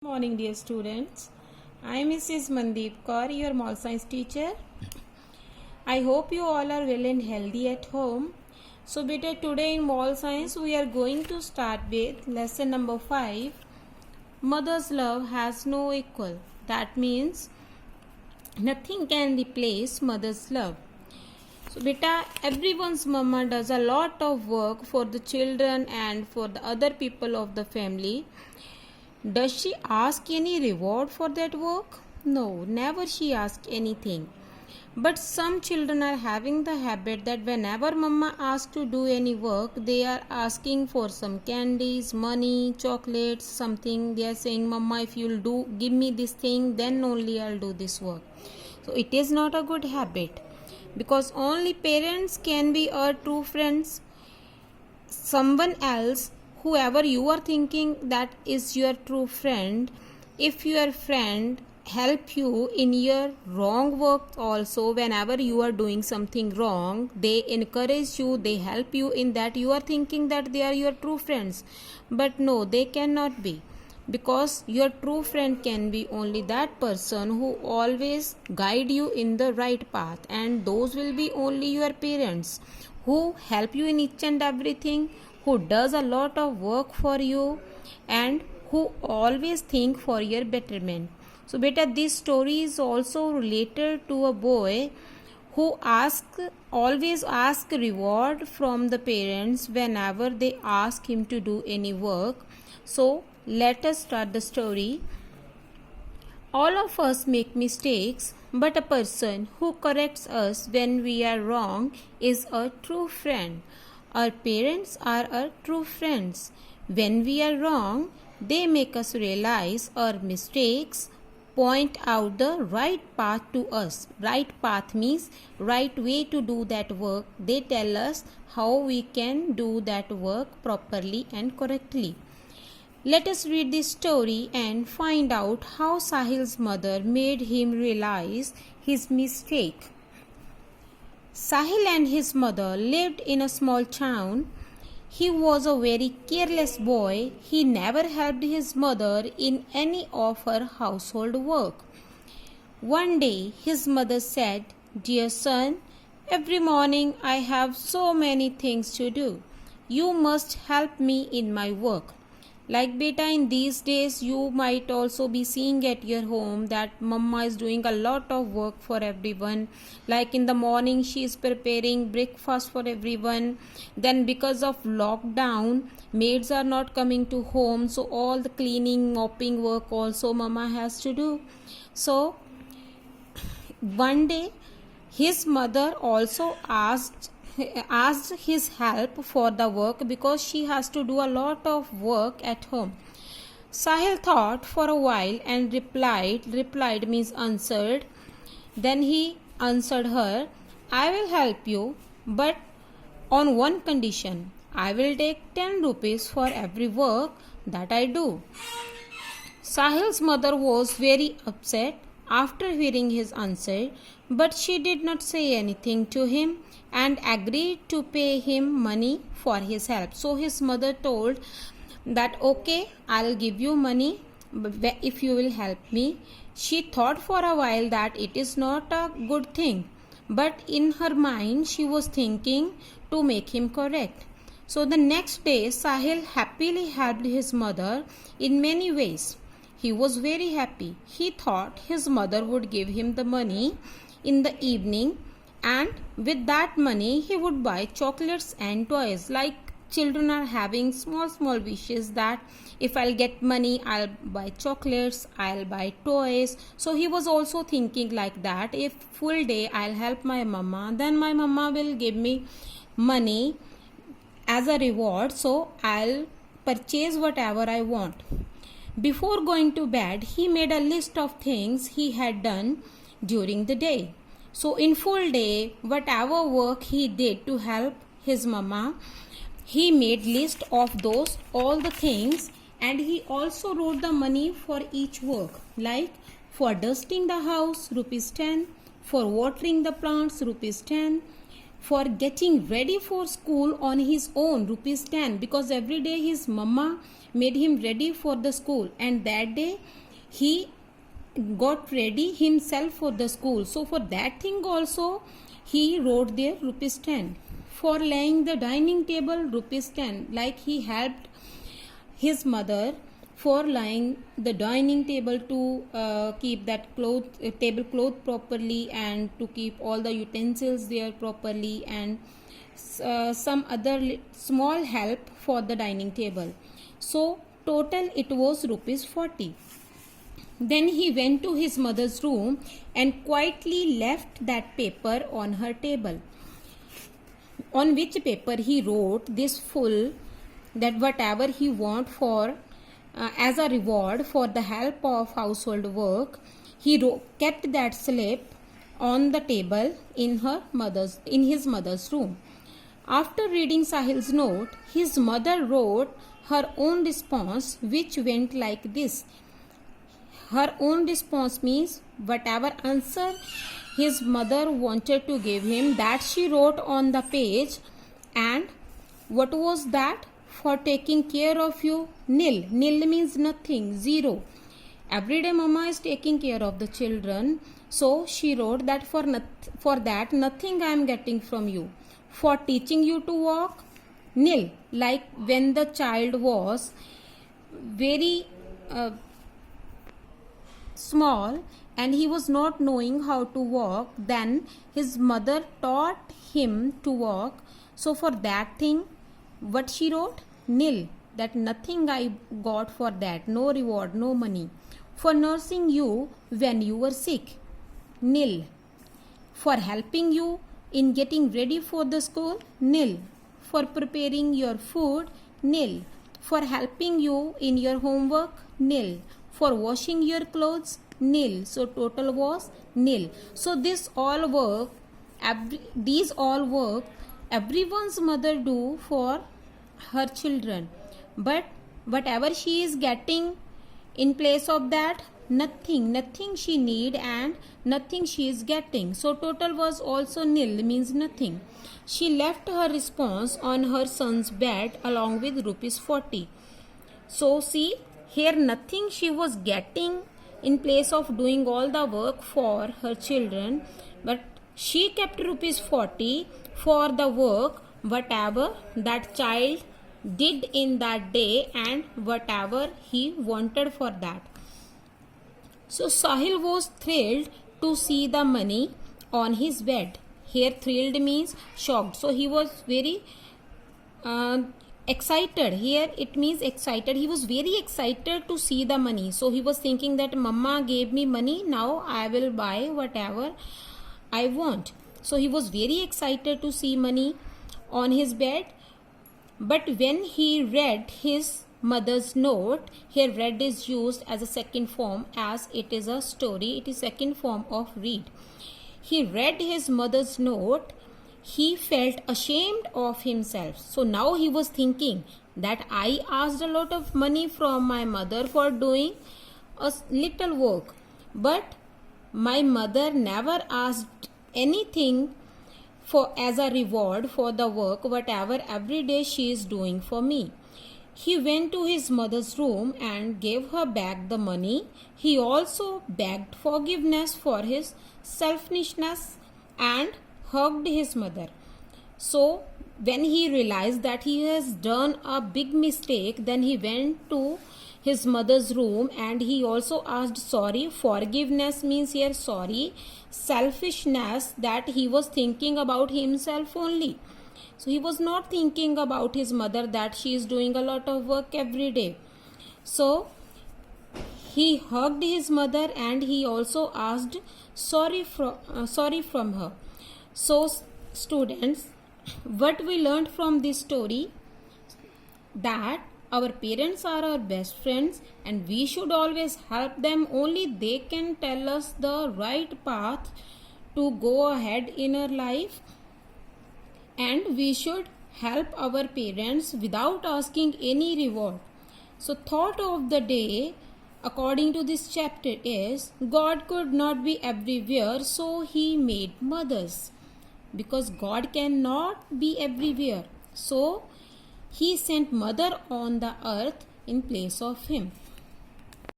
Morning, dear students. I am Mrs. Mandeep Kaur, your mall science teacher. I hope you all are well and healthy at home. So, beta, today in mall science we are going to start with lesson number 5. Mother's love has no equal. That means nothing can replace mother's love. So, beta, everyone's mama does a lot of work for the children and for the other people of the family. Does she ask any reward for that work? No, never she asks anything. But some children are having the habit that whenever mama asks to do any work, they are asking for some candies, money, chocolates, something. They are saying, Mama, if you'll give me this thing, then only I'll do this work. So it is not a good habit because only parents can be our true friends. Someone else, whoever you are thinking that is your true friend, if your friend help you in your wrong work also, whenever you are doing something wrong, they encourage you, they help you in that, you are thinking that they are your true friends. But no, they cannot be, because your true friend can be only that person who always guide you in the right path, and those will be only your parents who help you in each and everything, who does a lot of work for you, and who always think for your betterment. So beta, this story is also related to a boy who always ask reward from the parents whenever they ask him to do any work. So let us start the story. All of us make mistakes, but a person who corrects us when we are wrong is a true friend. Our parents are our true friends. When we are wrong, they make us realize our mistakes, point out the right path to us. Right path means right way to do that work. They tell us how we can do that work properly and correctly. Let us read this story and find out how Sahil's mother made him realize his mistake. Sahil and his mother lived in a small town. He was a very careless boy. He never helped his mother in any of her household work. One day his mother said, "Dear son, every morning I have so many things to do. You must help me in my work." Like beta, in these days you might also be seeing at your home that mama is doing a lot of work for everyone. Like in the morning she is preparing breakfast for everyone. Then because of lockdown, maids are not coming to home, so all the cleaning, mopping work also mama has to do. So one day his mother also asked his help for the work because she has to do a lot of work at home. Sahil thought for a while and replied means answered. Then he answered her, "I will help you, but on one condition. I will take 10 rupees for every work that I do." Sahil's mother was very upset after hearing his answer, but she did not say anything to him and agreed to pay him money for his help. So his mother told that, "Okay, I'll give you money if you will help me." She thought for a while that it is not a good thing, but in her mind she was thinking to make him correct. So the next day Sahil happily helped his mother in many ways. He was very happy. He thought his mother would give him the money in the evening, and with that money he would buy chocolates and toys. Like children are having small wishes that if I'll get money, I'll buy chocolates, I'll buy toys. So he was also thinking like that, if full day I'll help my mama, then my mama will give me money as a reward, so I'll purchase whatever I want. Before going to bed, he made a list of things he had done during the day. So in full day, whatever work he did to help his mama, he made list of those all the things, and he also wrote the money for each work. Like for dusting the house, rupees 10, for watering the plants, rupees 10, for getting ready for school on his own, rupees 10, because every day his mama made him ready for the school, and that day he got ready himself for the school. So for that thing also he wrote there rupees 10. For laying the dining table, rupees 10, like he helped his mother for laying the dining table to keep that table cloth properly, and to keep all the utensils there properly, and some other small help for the dining table. So total it was rupees 40. Then he went to his mother's room and quietly left that paper on her table, on which paper he wrote this full, that whatever he want for as a reward for the help of household work. He kept that slip on the table in his mother's room. After reading Sahil's note, his mother wrote her own response, which went like this. Her own response means whatever answer his mother wanted to give him, that she wrote on the page. And what was that? For taking care of you, nil. Nil means nothing, zero. Every day mama is taking care of the children. So she wrote that for that nothing I am getting from you. For teaching you to walk, nil. Like when the child was very small and he was not knowing how to walk, then his mother taught him to walk. So for that thing, what she wrote? Nil. That nothing I got for that, no reward, no money. For nursing you when you were sick, nil. For helping you in getting ready for the school, nil. For preparing your food, nil. For helping you in your homework, nil. For washing your clothes, nil. So total was nil. So these all work everyone's mother do for her children, but whatever she is getting in place of that, nothing she need and nothing she is getting. So total was also nil, means nothing. She left her response on her son's bed along with rupees 40. So see here, nothing she was getting in place of doing all the work for her children, but she kept rupees 40 for the work whatever that child did in that day and whatever he wanted for that. So Sahil was thrilled to see the money on his bed. Here thrilled means shocked. So he was very excited. Here it means excited. He was very excited to see the money. So he was thinking that mama gave me money, now I will buy whatever I want. So he was very excited to see money on his bed. But when he read his mother's note, here read is used as a second form, as it is a story, it is second form of read. He read his mother's note, he felt ashamed of himself. So now he was thinking that I asked a lot of money from my mother for doing a little work, but my mother never asked anything for as a reward for the work whatever every day she is doing for me. He went to his mother's room and gave her back the money. He also begged forgiveness for his selfishness and hugged his mother. So when he realized that he has done a big mistake, then he went to his mother's room and he also asked sorry. Forgiveness means here sorry. Selfishness, that he was thinking about himself only. So he was not thinking about his mother, that she is doing a lot of work every day. So he hugged his mother and he also asked sorry from her. So students, what we learned from this story, that our parents are our best friends and we should always help them. Only they can tell us the right path to go ahead in our life, and we should help our parents without asking any reward. So thought of the day according to this chapter is, God could not be everywhere, so he made mothers. because God cannot be everywhere. So he sent mother on the earth in place of him.